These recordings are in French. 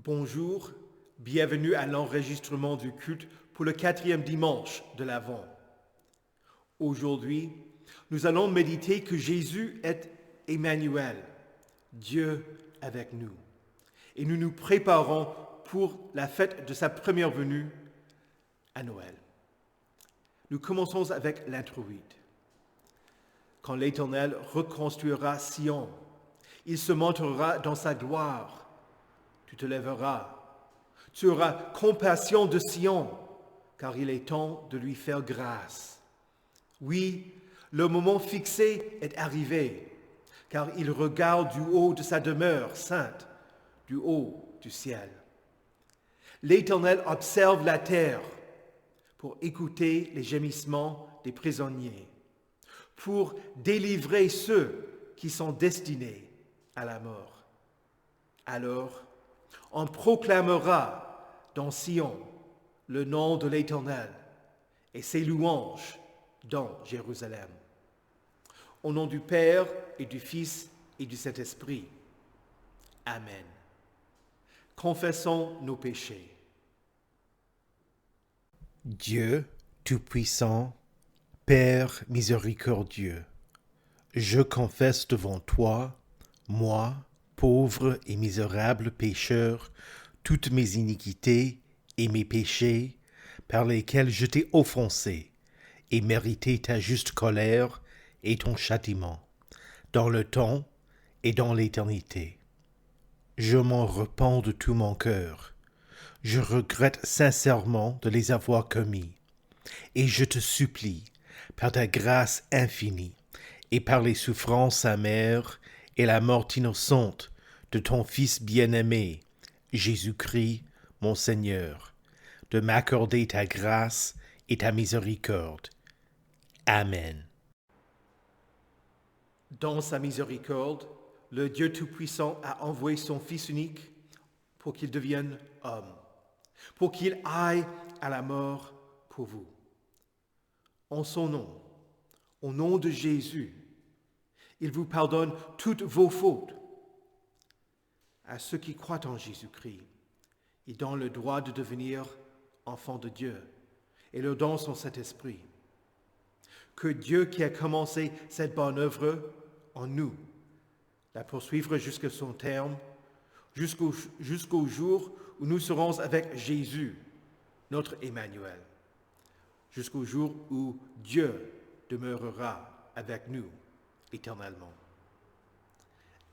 Bonjour, bienvenue à l'enregistrement du culte pour le 4e dimanche de l'Avent. Aujourd'hui, nous allons méditer que Jésus est Emmanuel, Dieu avec nous. Et nous nous préparons pour la fête de sa première venue à Noël. Nous commençons avec l'introïde. Quand l'Éternel reconstruira Sion, il se montrera dans sa gloire. Tu te lèveras. Tu auras compassion de Sion, car il est temps de lui faire grâce. Oui, le moment fixé est arrivé, car il regarde du haut de sa demeure sainte, du haut du ciel. L'Éternel observe la terre pour écouter les gémissements des prisonniers, pour délivrer ceux qui sont destinés à la mort. Alors, on proclamera dans Sion le nom de l'Éternel et ses louanges dans Jérusalem. Au nom du Père et du Fils et du Saint-Esprit. Amen. Confessons nos péchés. Dieu Tout-Puissant, Père miséricordieux, je confesse devant toi, moi, pauvre et misérable pécheur, toutes mes iniquités et mes péchés par lesquels je t'ai offensé et mérité ta juste colère et ton châtiment, dans le temps et dans l'éternité. Je m'en repens de tout mon cœur. Je regrette sincèrement de les avoir commis, et je te supplie, par ta grâce infinie, et par les souffrances amères et la mort innocente de ton Fils bien-aimé, Jésus-Christ, mon Seigneur, de m'accorder ta grâce et ta miséricorde. Amen. Dans sa miséricorde, le Dieu Tout-Puissant a envoyé son Fils unique pour qu'il devienne homme, pour qu'il aille à la mort pour vous. En son nom, au nom de Jésus, il vous pardonne toutes vos fautes. À ceux qui croient en Jésus-Christ, il donne le droit de devenir enfants de Dieu et leur donne son Saint-Esprit. Que Dieu qui a commencé cette bonne œuvre en nous la poursuivre jusqu'à son terme, jusqu'au jour où nous serons avec Jésus, notre Emmanuel, jusqu'au jour où Dieu demeurera avec nous éternellement.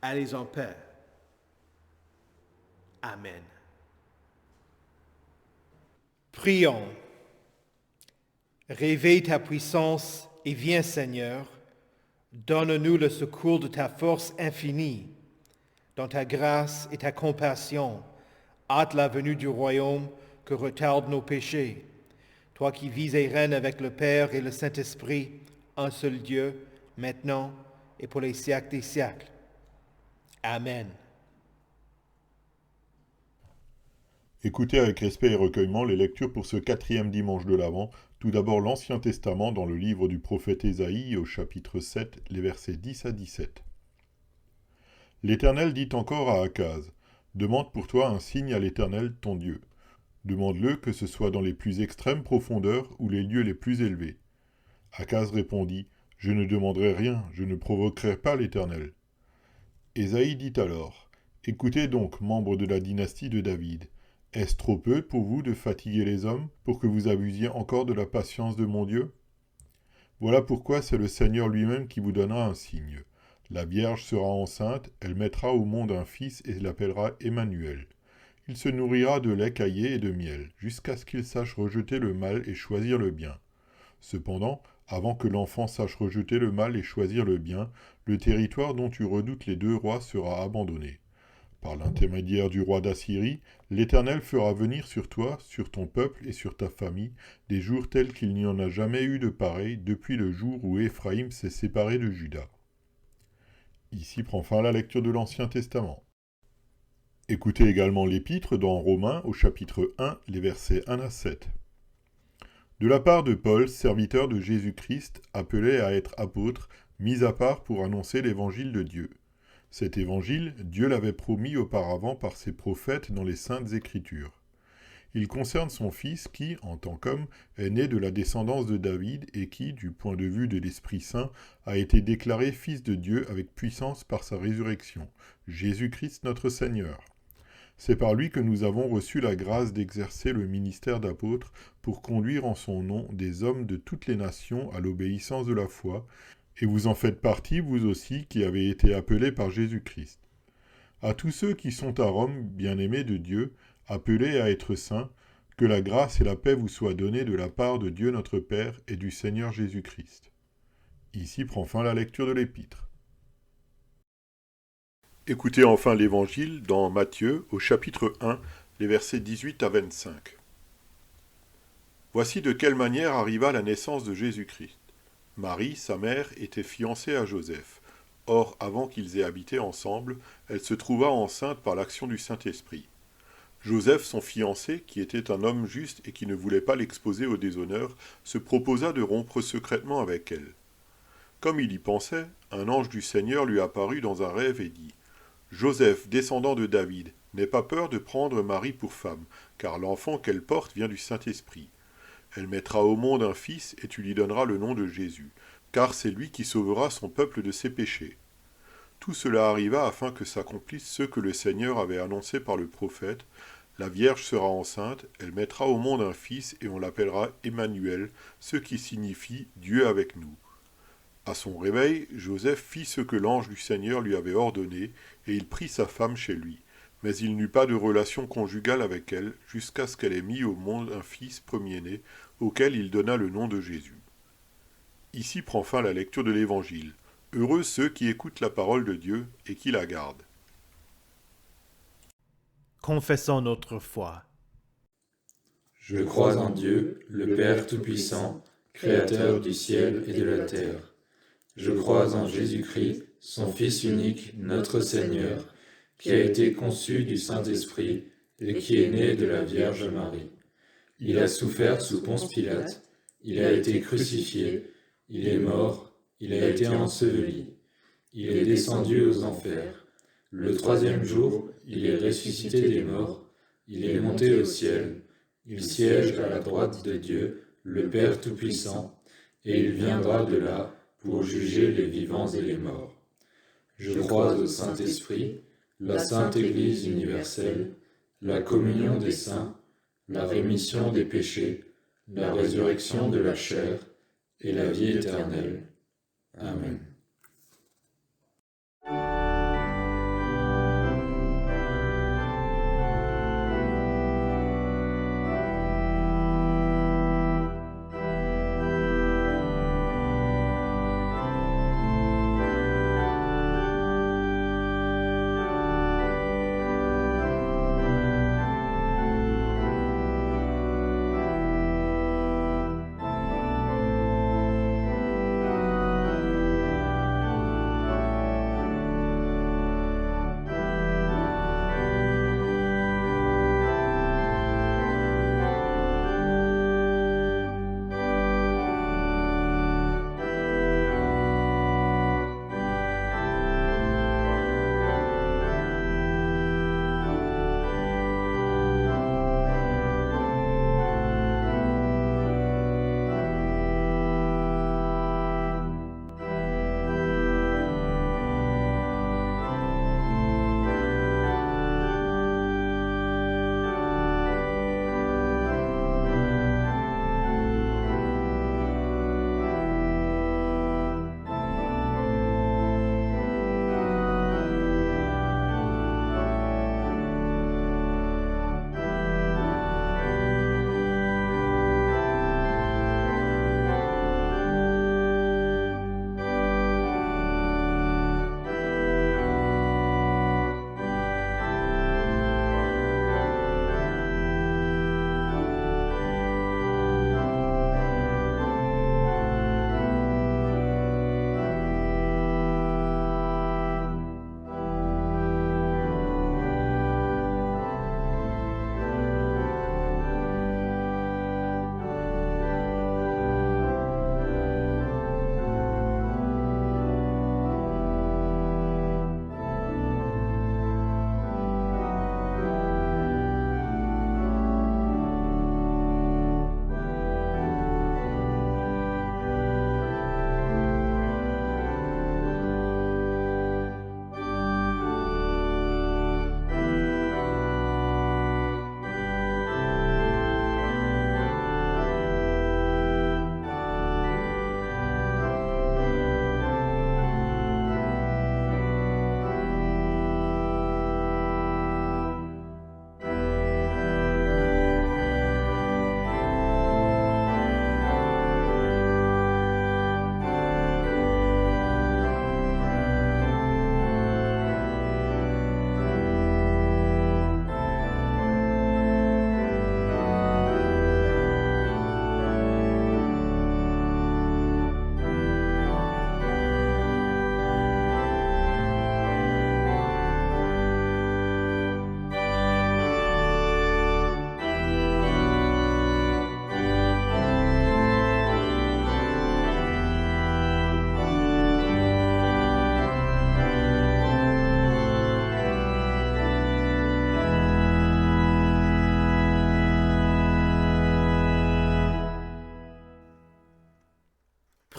Allez en paix. Amen. Prions. Réveille ta puissance et viens, Seigneur. Donne-nous le secours de ta force infinie. Dans ta grâce et ta compassion, hâte la venue du royaume que retardent nos péchés. Toi qui vis et règnes avec le Père et le Saint-Esprit, un seul Dieu, maintenant et pour les siècles des siècles. Amen. Écoutez avec respect et recueillement les lectures pour ce 4e dimanche de l'Avent. Tout d'abord l'Ancien Testament dans le livre du prophète Ésaïe au chapitre 7, les versets 10 à 17. L'Éternel dit encore à Akaz, « Demande pour toi un signe à l'Éternel ton Dieu. Demande-le que ce soit dans les plus extrêmes profondeurs ou les lieux les plus élevés. » Akaz répondit, « Je ne demanderai rien, je ne provoquerai pas l'Éternel. » Ésaïe dit alors, « Écoutez donc, membres de la dynastie de David. Est-ce trop peu pour vous de fatiguer les hommes, pour que vous abusiez encore de la patience de mon Dieu? Voilà pourquoi c'est le Seigneur lui-même qui vous donnera un signe. La Vierge sera enceinte, elle mettra au monde un fils et l'appellera Emmanuel. Il se nourrira de lait caillé et de miel, jusqu'à ce qu'il sache rejeter le mal et choisir le bien. Cependant, avant que l'enfant sache rejeter le mal et choisir le bien, le territoire dont tu redoutes les 2 rois sera abandonné. Par l'intermédiaire du roi d'Assyrie, l'Éternel fera venir sur toi, sur ton peuple et sur ta famille, des jours tels qu'il n'y en a jamais eu de pareils depuis le jour où Éphraïm s'est séparé de Juda. » Ici prend fin la lecture de l'Ancien Testament. Écoutez également l'Épître dans Romains au chapitre 1, les versets 1 à 7. De la part de Paul, serviteur de Jésus-Christ, appelé à être apôtre, mis à part pour annoncer l'évangile de Dieu. Cet évangile, Dieu l'avait promis auparavant par ses prophètes dans les Saintes Écritures. Il concerne son Fils qui, en tant qu'homme, est né de la descendance de David et qui, du point de vue de l'Esprit Saint, a été déclaré Fils de Dieu avec puissance par sa résurrection, Jésus-Christ notre Seigneur. C'est par lui que nous avons reçu la grâce d'exercer le ministère d'apôtre pour conduire en son nom des hommes de toutes les nations à l'obéissance de la foi, et vous en faites partie, vous aussi, qui avez été appelés par Jésus-Christ. À tous ceux qui sont à Rome, bien-aimés de Dieu, appelés à être saints, que la grâce et la paix vous soient données de la part de Dieu notre Père et du Seigneur Jésus-Christ. Ici prend fin la lecture de l'Épître. Écoutez enfin l'Évangile dans Matthieu, au chapitre 1, les versets 18 à 25. Voici de quelle manière arriva la naissance de Jésus-Christ. Marie, sa mère, était fiancée à Joseph. Or, avant qu'ils aient habité ensemble, elle se trouva enceinte par l'action du Saint-Esprit. Joseph, son fiancé, qui était un homme juste et qui ne voulait pas l'exposer au déshonneur, se proposa de rompre secrètement avec elle. Comme il y pensait, un ange du Seigneur lui apparut dans un rêve et dit « Joseph, descendant de David, n'aie pas peur de prendre Marie pour femme, car l'enfant qu'elle porte vient du Saint-Esprit. Elle mettra au monde un fils et tu lui donneras le nom de Jésus, car c'est lui qui sauvera son peuple de ses péchés. » Tout cela arriva afin que s'accomplisse ce que le Seigneur avait annoncé par le prophète. La Vierge sera enceinte, elle mettra au monde un fils et on l'appellera Emmanuel, ce qui signifie Dieu avec nous. À son réveil, Joseph fit ce que l'ange du Seigneur lui avait ordonné, et il prit sa femme chez lui. Mais il n'eut pas de relation conjugale avec elle, jusqu'à ce qu'elle ait mis au monde un fils premier-né, auquel il donna le nom de Jésus. Ici prend fin la lecture de l'Évangile. Heureux ceux qui écoutent la parole de Dieu et qui la gardent. Confessons notre foi. Je crois en Dieu, le Père Tout-Puissant, Créateur du ciel et de la terre. Je crois en Jésus-Christ, son Fils unique, notre Seigneur, qui a été conçu du Saint-Esprit et qui est né de la Vierge Marie. Il a souffert sous Ponce Pilate, il a été crucifié, il est mort, il a été enseveli, il est descendu aux enfers. Le troisième jour, il est ressuscité des morts, il est monté au ciel, il siège à la droite de Dieu, le Père Tout-Puissant, et il viendra de là pour juger les vivants et les morts. Je crois au Saint-Esprit, la Sainte Église universelle, la communion des saints, la rémission des péchés, la résurrection de la chair et la vie éternelle. Amen.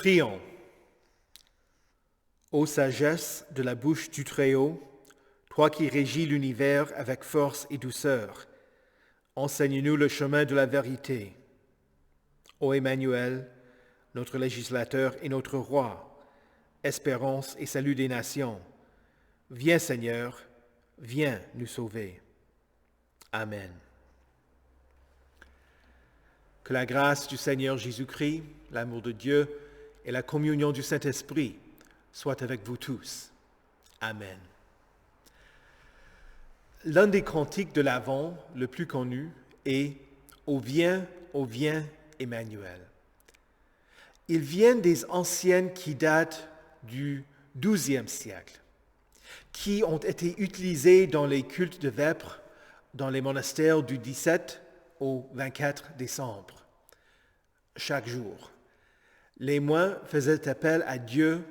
Prions. Ô sagesse de la bouche du Très-Haut, toi qui régis l'univers avec force et douceur, enseigne-nous le chemin de la vérité. Ô Emmanuel, notre législateur et notre roi, espérance et salut des nations, viens Seigneur, viens nous sauver. Amen. Que la grâce du Seigneur Jésus-Christ, l'amour de Dieu et la communion du Saint-Esprit soient avec vous tous. Amen. L'un des cantiques de l'Avent le plus connu est « Ô viens, Emmanuel ». Ils viennent des anciennes qui datent du XIIe siècle, qui ont été utilisés dans les cultes de vêpres dans les monastères du 17 au 24 décembre. Chaque jour, les moines faisaient appel à Dieu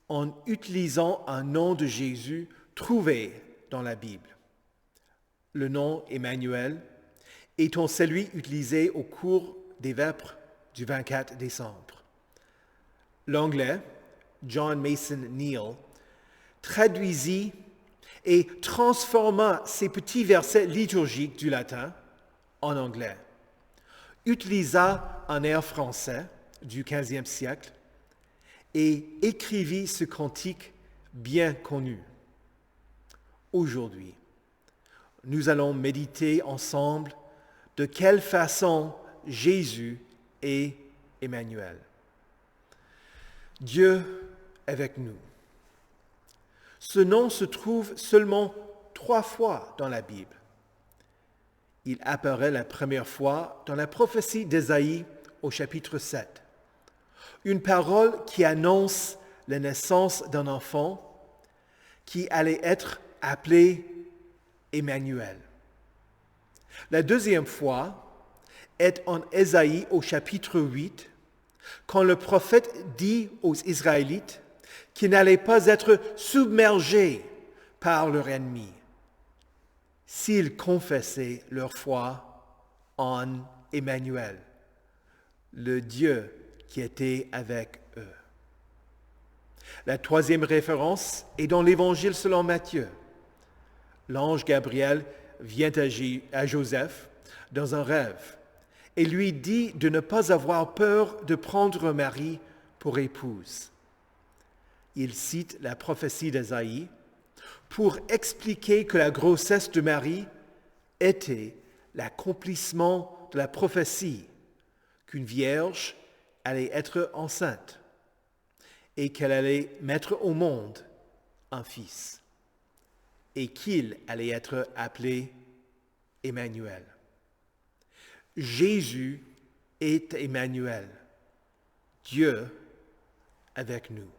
en utilisant un nom de Jésus trouvé dans la Bible. Le nom Emmanuel étant celui utilisé au cours des vêpres du 24 décembre. L'anglais, John Mason Neale, traduisit et transforma ces petits versets liturgiques du latin en anglais, utilisa un air français du XVe siècle et écrivit ce cantique bien connu. Aujourd'hui, nous allons méditer ensemble de quelle façon Jésus est Emmanuel. Dieu avec nous. Ce nom se trouve seulement 3 fois dans la Bible. Il apparaît la première fois dans la prophétie d'Ésaïe au chapitre 7. Une parole qui annonce la naissance d'un enfant qui allait être appelé Emmanuel. La deuxième fois est en Ésaïe au chapitre 8, quand le prophète dit aux Israélites qu'ils n'allaient pas être submergés par leur ennemi s'ils confessaient leur foi en Emmanuel, le Dieu qui était avec eux. La troisième référence est dans l'Évangile selon Matthieu. L'ange Gabriel vient à Joseph dans un rêve et lui dit de ne pas avoir peur de prendre Marie pour épouse. Il cite la prophétie d'Ésaïe pour expliquer que la grossesse de Marie était l'accomplissement de la prophétie qu'une vierge allait être enceinte et qu'elle allait mettre au monde un fils et qu'il allait être appelé Emmanuel. Jésus est Emmanuel, Dieu avec nous.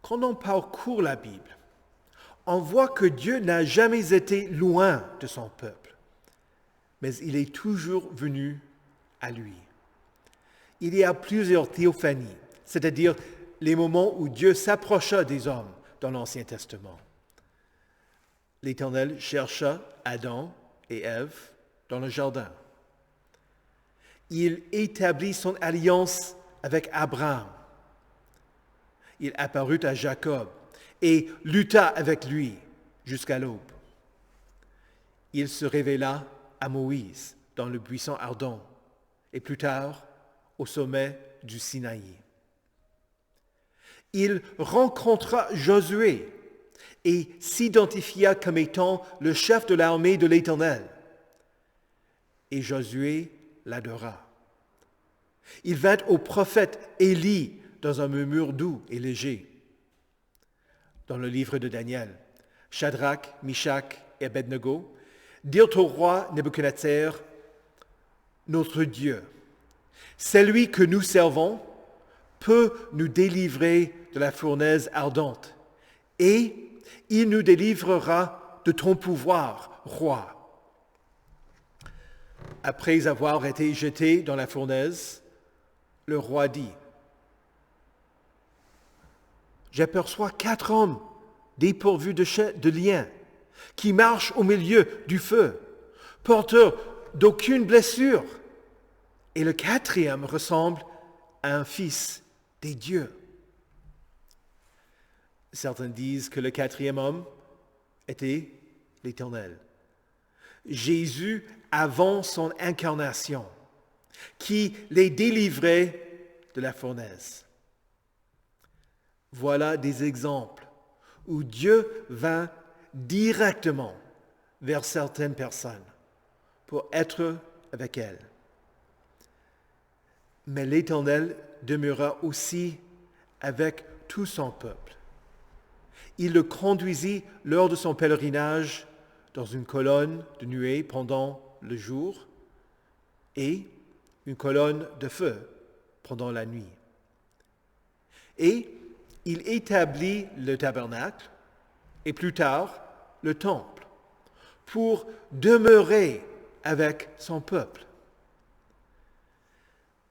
Quand on parcourt la Bible, on voit que Dieu n'a jamais été loin de son peuple, mais il est toujours venu à lui. Il y a plusieurs théophanies, c'est-à-dire les moments où Dieu s'approcha des hommes dans l'Ancien Testament. L'Éternel chercha Adam et Ève dans le jardin. Il établit son alliance avec Abraham. Il apparut à Jacob et lutta avec lui jusqu'à l'aube. Il se révéla à Moïse dans le buisson ardent et plus tard au sommet du Sinaï. Il rencontra Josué et s'identifia comme étant le chef de l'armée de l'Éternel. Et Josué l'adora. Il vint au prophète Élie dans un murmure doux et léger. Dans le livre de Daniel, Shadrach, Meshach et Abednego dirent au roi Nebuchadnezzar, « Notre Dieu, celui que nous servons, peut nous délivrer de la fournaise ardente, et il nous délivrera de ton pouvoir, roi. » Après avoir été jeté dans la fournaise, le roi dit, « J'aperçois 4 hommes dépourvus de liens, qui marchent au milieu du feu, porteurs d'aucune blessure. Et le 4e ressemble un fils des dieux. Certains disent que le quatrième homme était l'Éternel. Jésus avant son incarnation, qui les délivrait de la fournaise. Voilà des exemples où Dieu vint directement vers certaines personnes pour être avec elles. Mais l'Éternel demeura aussi avec tout son peuple. Il le conduisit lors de son pèlerinage dans une colonne de nuée pendant le jour et une colonne de feu pendant la nuit. Et il établit le tabernacle et plus tard le temple pour demeurer avec son peuple.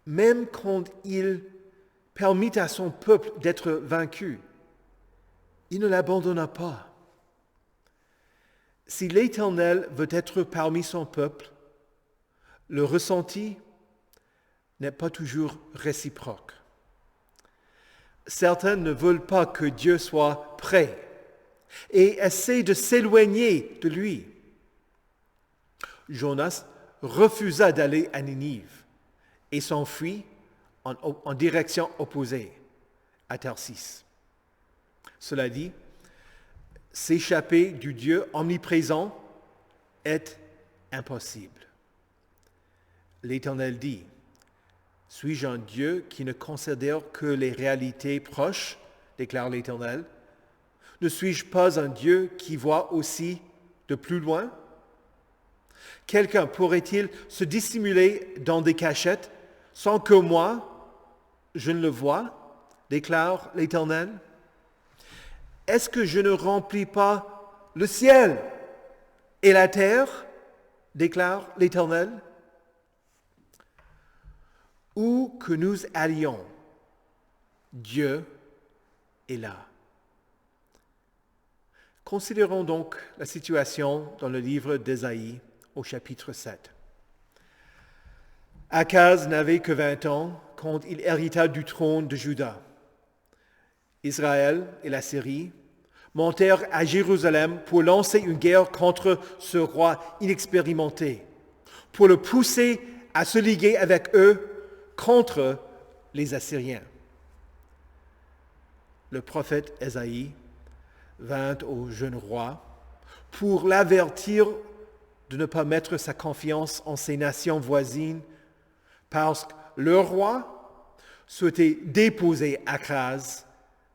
Même quand il permit à son peuple d'être vaincu, il ne l'abandonna pas. Si l'Éternel veut être parmi son peuple, le ressenti n'est pas toujours réciproque. Certains ne veulent pas que Dieu soit près et essaient de s'éloigner de lui. Jonas refusa d'aller à Ninive et s'enfuit en direction opposée, à Tarsis. Cela dit, s'échapper du Dieu omniprésent est impossible. L'Éternel dit, « Suis-je un Dieu qui ne considère que les réalités proches, déclare l'Éternel? Ne suis-je pas un Dieu qui voit aussi de plus loin? Quelqu'un pourrait-il se dissimuler dans des cachettes sans que moi, je ne le voie, déclare l'Éternel? Est-ce que je ne remplis pas le ciel et la terre, déclare l'Éternel? Où que nous allions, Dieu est là. » Considérons donc la situation dans le livre d'Ésaïe au chapitre 7. Akaz n'avait que 20 ans quand il hérita du trône de Juda. Israël et la Syrie montèrent à Jérusalem pour lancer une guerre contre ce roi inexpérimenté, pour le pousser à se liguer avec eux contre les Assyriens. Le prophète Ésaïe vint au jeune roi pour l'avertir de ne pas mettre sa confiance en ces nations voisines parce que le roi souhaitait déposer Akaz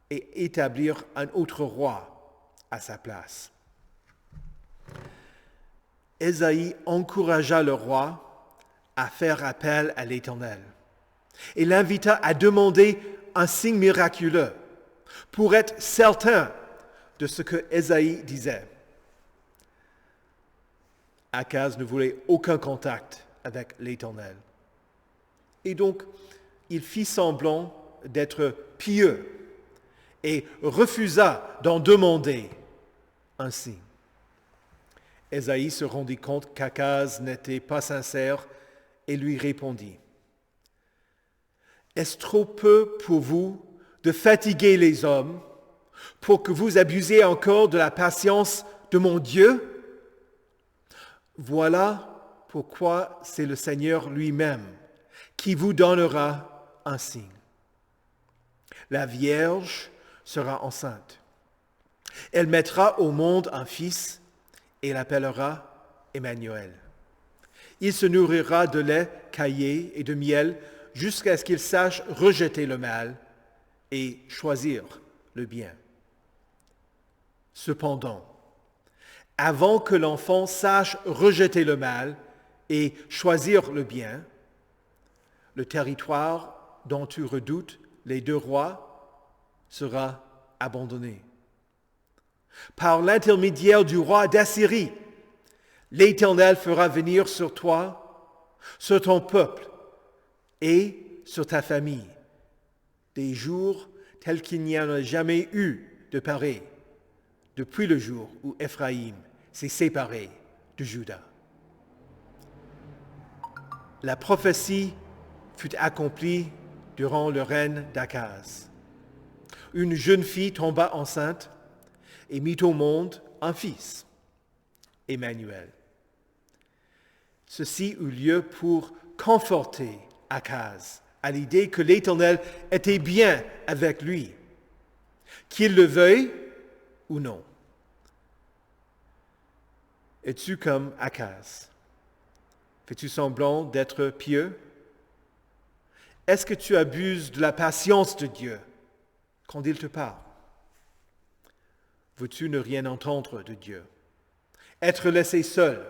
et établir un autre roi à sa place. Ésaïe encouragea le roi à faire appel à l'Éternel et l'invita à demander un signe miraculeux pour être certain de ce que Ésaïe disait. Akaz ne voulait aucun contact avec l'Éternel. Et donc, il fit semblant d'être pieux et refusa d'en demander un signe. Ésaïe se rendit compte qu'Akaz n'était pas sincère et lui répondit, « Est-ce trop peu pour vous de fatiguer les hommes pour que vous abusiez encore de la patience de mon Dieu? Voilà pourquoi c'est le Seigneur lui-même qui vous donnera un signe. La Vierge sera enceinte. Elle mettra au monde un fils et l'appellera Emmanuel. Il se nourrira de lait caillé et de miel jusqu'à ce qu'il sache rejeter le mal et choisir le bien. Cependant, avant que l'enfant sache rejeter le mal et choisir le bien, le territoire dont tu redoutes les deux rois sera abandonné. Par l'intermédiaire du roi d'Assyrie, l'Éternel fera venir sur toi, sur ton peuple et sur ta famille, des jours tels qu'il n'y en a jamais eu de pareils, depuis le jour où Éphraïm s'est séparé de Juda. La prophétie fut accomplie durant le règne d'Akaz. Une jeune fille tomba enceinte et mit au monde un fils, Emmanuel. Ceci eut lieu pour conforter Akaz à l'idée que l'Éternel était bien avec lui, qu'il le veuille ou non. Es-tu comme Akaz? Fais-tu semblant d'être pieux? Est-ce que tu abuses de la patience de Dieu quand il te parle? Veux-tu ne rien entendre de Dieu? Être laissé seul?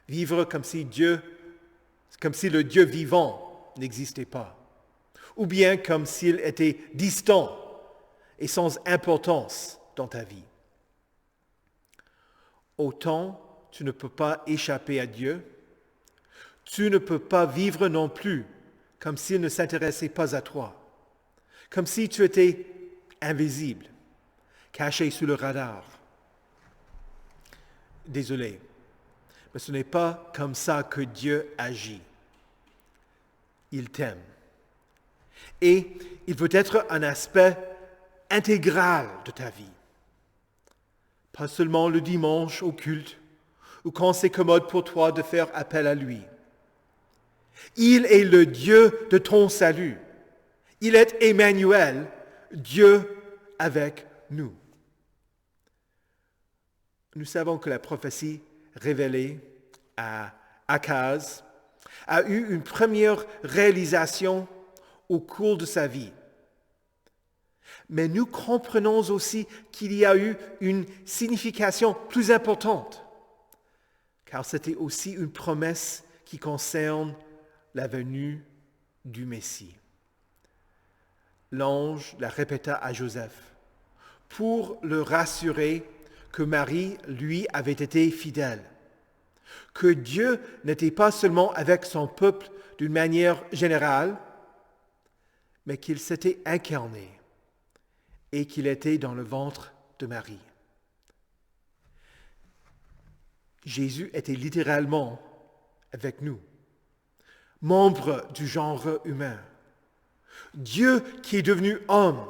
Vivre comme si le Dieu vivant n'existait pas? Ou bien comme s'il était distant et sans importance dans ta vie? Autant tu ne peux pas échapper à Dieu, tu ne peux pas vivre non plus comme s'il ne s'intéressait pas à toi, comme si tu étais invisible, caché sous le radar. Désolé, mais ce n'est pas comme ça que Dieu agit. Il t'aime. Et il veut être un aspect intégral de ta vie. Pas seulement le dimanche au culte, ou quand c'est commode pour toi de faire appel à lui. Il est le Dieu de ton salut. Il est Emmanuel, Dieu avec nous. Nous savons que la prophétie révélée à Akaz a eu une première réalisation au cours de sa vie. Mais nous comprenons aussi qu'il y a eu une signification plus importante, car c'était aussi une promesse qui concerne la venue du Messie. L'ange la répéta à Joseph pour le rassurer que Marie, lui, avait été fidèle, que Dieu n'était pas seulement avec son peuple d'une manière générale, mais qu'il s'était incarné et qu'il était dans le ventre de Marie. Jésus était littéralement avec nous, membre du genre humain. Dieu qui est devenu homme.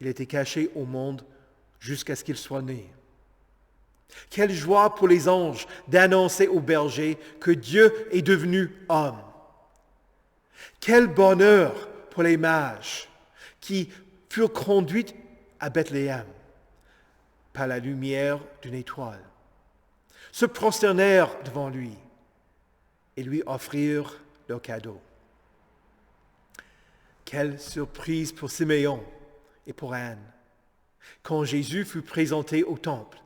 Il était caché au monde jusqu'à ce qu'il soit né. Quelle joie pour les anges d'annoncer aux bergers que Dieu est devenu homme. Quel bonheur pour les mages qui furent conduits à Bethléem par la lumière d'une étoile, se prosternèrent devant lui et lui offrirent leur cadeau. Quelle surprise pour Siméon et pour Anne, quand Jésus fut présenté au temple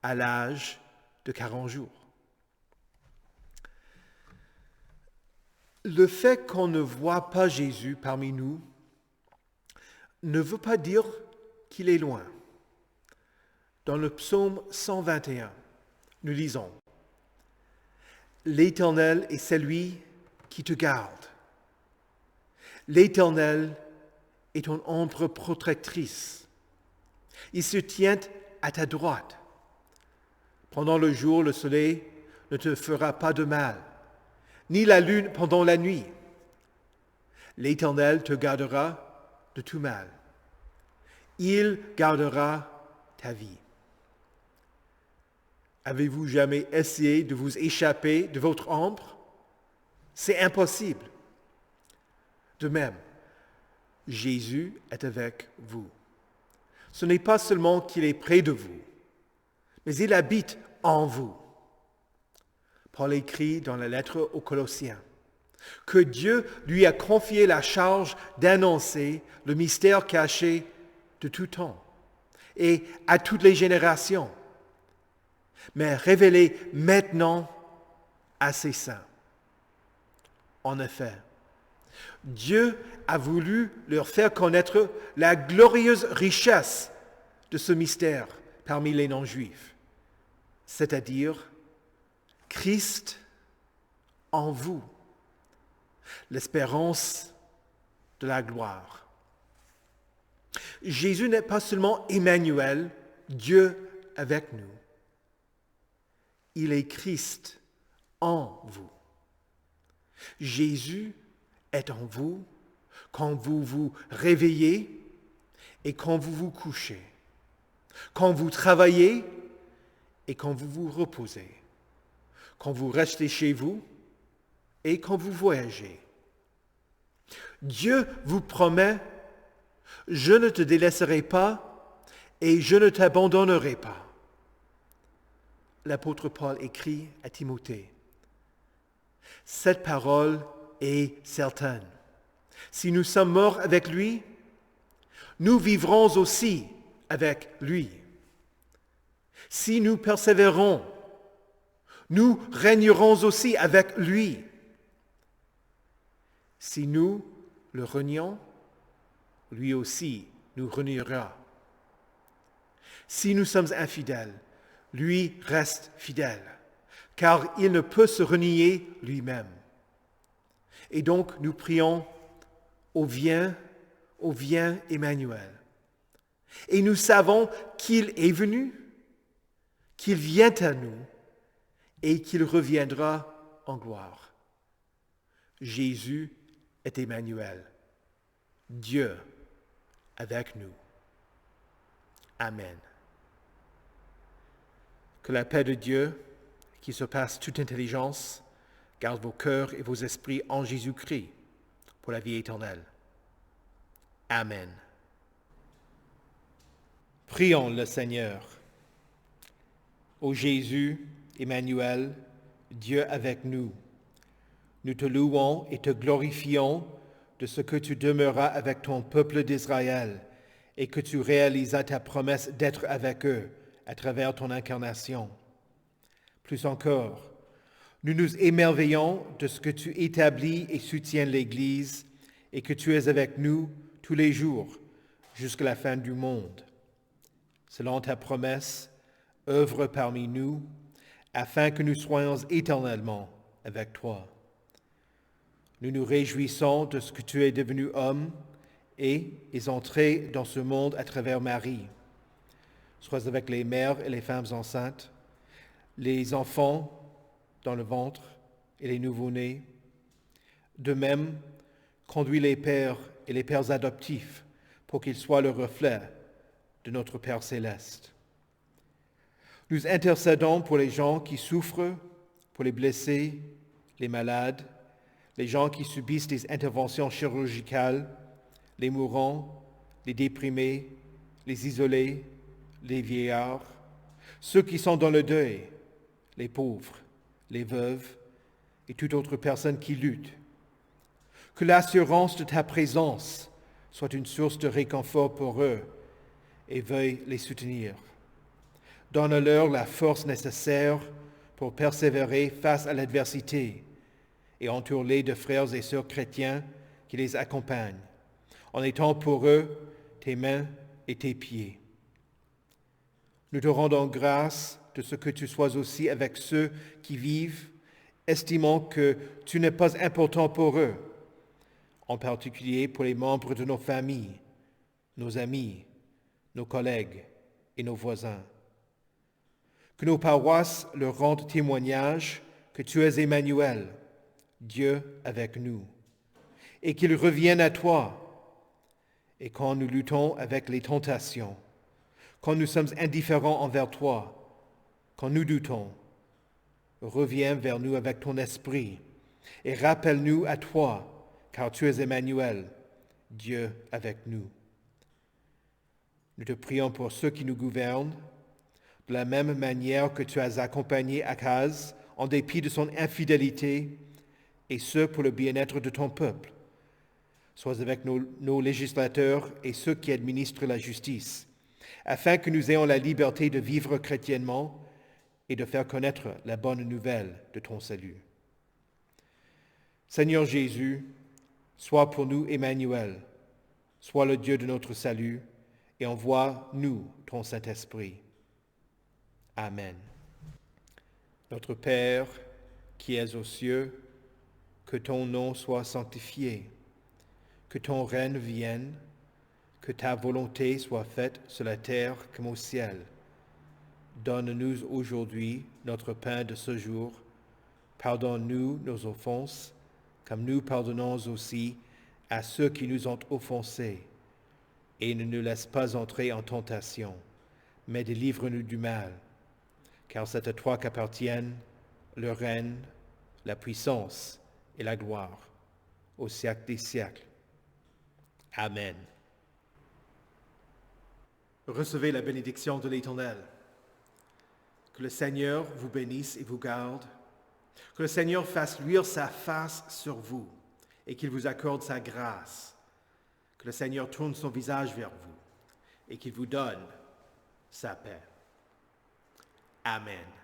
à l'âge de 40 jours. Le fait qu'on ne voit pas Jésus parmi nous ne veut pas dire qu'il est loin. Dans le psaume 121, nous lisons « L'Éternel est celui qui te garde. L'Éternel est ton ombre protectrice. Il se tient à ta droite. Pendant le jour, le soleil ne te fera pas de mal, ni la lune pendant la nuit. L'Éternel te gardera de tout mal. Il gardera ta vie. » Avez-vous jamais essayé de vous échapper de votre ombre? C'est impossible. De même, Jésus est avec vous. Ce n'est pas seulement qu'il est près de vous, mais il habite en vous. Paul écrit dans la lettre aux Colossiens que Dieu lui a confié la charge d'annoncer le mystère caché de tout temps et à toutes les générations, mais révélé maintenant à ses saints. En effet, Dieu a voulu leur faire connaître la glorieuse richesse de ce mystère parmi les non-juifs, c'est-à-dire Christ en vous, l'espérance de la gloire. Jésus n'est pas seulement Emmanuel, Dieu avec nous. Il est Christ en vous. Jésus est en vous quand vous vous réveillez et quand vous vous couchez, quand vous travaillez et quand vous vous reposez, quand vous restez chez vous et quand vous voyagez. Dieu vous promet, je ne te délaisserai pas et je ne t'abandonnerai pas. L'apôtre Paul écrit à Timothée, cette parole est certaine. Si nous sommes morts avec lui, nous vivrons aussi avec lui. Si nous persévérons, nous régnerons aussi avec lui. Si nous le renions, lui aussi nous reniera. Si nous sommes infidèles, lui reste fidèle, car il ne peut se renier lui-même. Et donc nous prions, ô viens Emmanuel. Et nous savons qu'il est venu, qu'il vient à nous et qu'il reviendra en gloire. Jésus est Emmanuel, Dieu avec nous. Amen. Que la paix de Dieu, qui surpasse toute intelligence, garde vos cœurs et vos esprits en Jésus-Christ pour la vie éternelle. Amen. Prions le Seigneur. Ô Jésus, Emmanuel, Dieu avec nous, nous te louons et te glorifions de ce que tu demeuras avec ton peuple d'Israël et que tu réalisas ta promesse d'être avec eux à travers ton incarnation. Plus encore, nous nous émerveillons de ce que tu établis et soutiens l'Église et que tu es avec nous tous les jours jusqu'à la fin du monde. Selon ta promesse, œuvre parmi nous afin que nous soyons éternellement avec toi. Nous nous réjouissons de ce que tu es devenu homme et es entré dans ce monde à travers Marie. Sois avec les mères et les femmes enceintes, les enfants dans le ventre et les nouveau-nés. De même, conduis les pères et les pères adoptifs pour qu'ils soient le reflet de notre Père céleste. Nous intercédons pour les gens qui souffrent, pour les blessés, les malades, les gens qui subissent des interventions chirurgicales, les mourants, les déprimés, les isolés, les vieillards, ceux qui sont dans le deuil, les pauvres, les veuves et toute autre personne qui lutte. Que l'assurance de ta présence soit une source de réconfort pour eux et veuille les soutenir. Donne-leur la force nécessaire pour persévérer face à l'adversité et entoure-les de frères et sœurs chrétiens qui les accompagnent, en étant pour eux tes mains et tes pieds. Nous te rendons grâce de ce que tu sois aussi avec ceux qui vivent, estimant que tu n'es pas important pour eux, en particulier pour les membres de nos familles, nos amis, nos collègues et nos voisins. Que nos paroisses leur rendent témoignage que tu es Emmanuel, Dieu avec nous, et qu'ils reviennent à toi. Et quand nous luttons avec les tentations, quand nous sommes indifférents envers toi, quand nous doutons, reviens vers nous avec ton esprit et rappelle-nous à toi, car tu es Emmanuel, Dieu avec nous. Nous te prions pour ceux qui nous gouvernent, de la même manière que tu as accompagné Akaz en dépit de son infidélité, et ce pour le bien-être de ton peuple. Sois avec nos législateurs et ceux qui administrent la justice, afin que nous ayons la liberté de vivre chrétiennement et de faire connaître la bonne nouvelle de ton salut. Seigneur Jésus, sois pour nous Emmanuel, sois le Dieu de notre salut, et envoie-nous ton Saint-Esprit. Amen. Notre Père, qui es aux cieux, que ton nom soit sanctifié, que ton règne vienne, que ta volonté soit faite sur la terre comme au ciel. Donne-nous aujourd'hui notre pain de ce jour. Pardonne-nous nos offenses, comme nous pardonnons aussi à ceux qui nous ont offensés. Et ne nous laisse pas entrer en tentation, mais délivre-nous du mal. Car c'est à toi qu'appartiennent le règne, la puissance et la gloire, au siècle des siècles. Amen. Recevez la bénédiction de l'Éternel. Que le Seigneur vous bénisse et vous garde. Que le Seigneur fasse luire sa face sur vous et qu'il vous accorde sa grâce. Que le Seigneur tourne son visage vers vous et qu'il vous donne sa paix. Amen.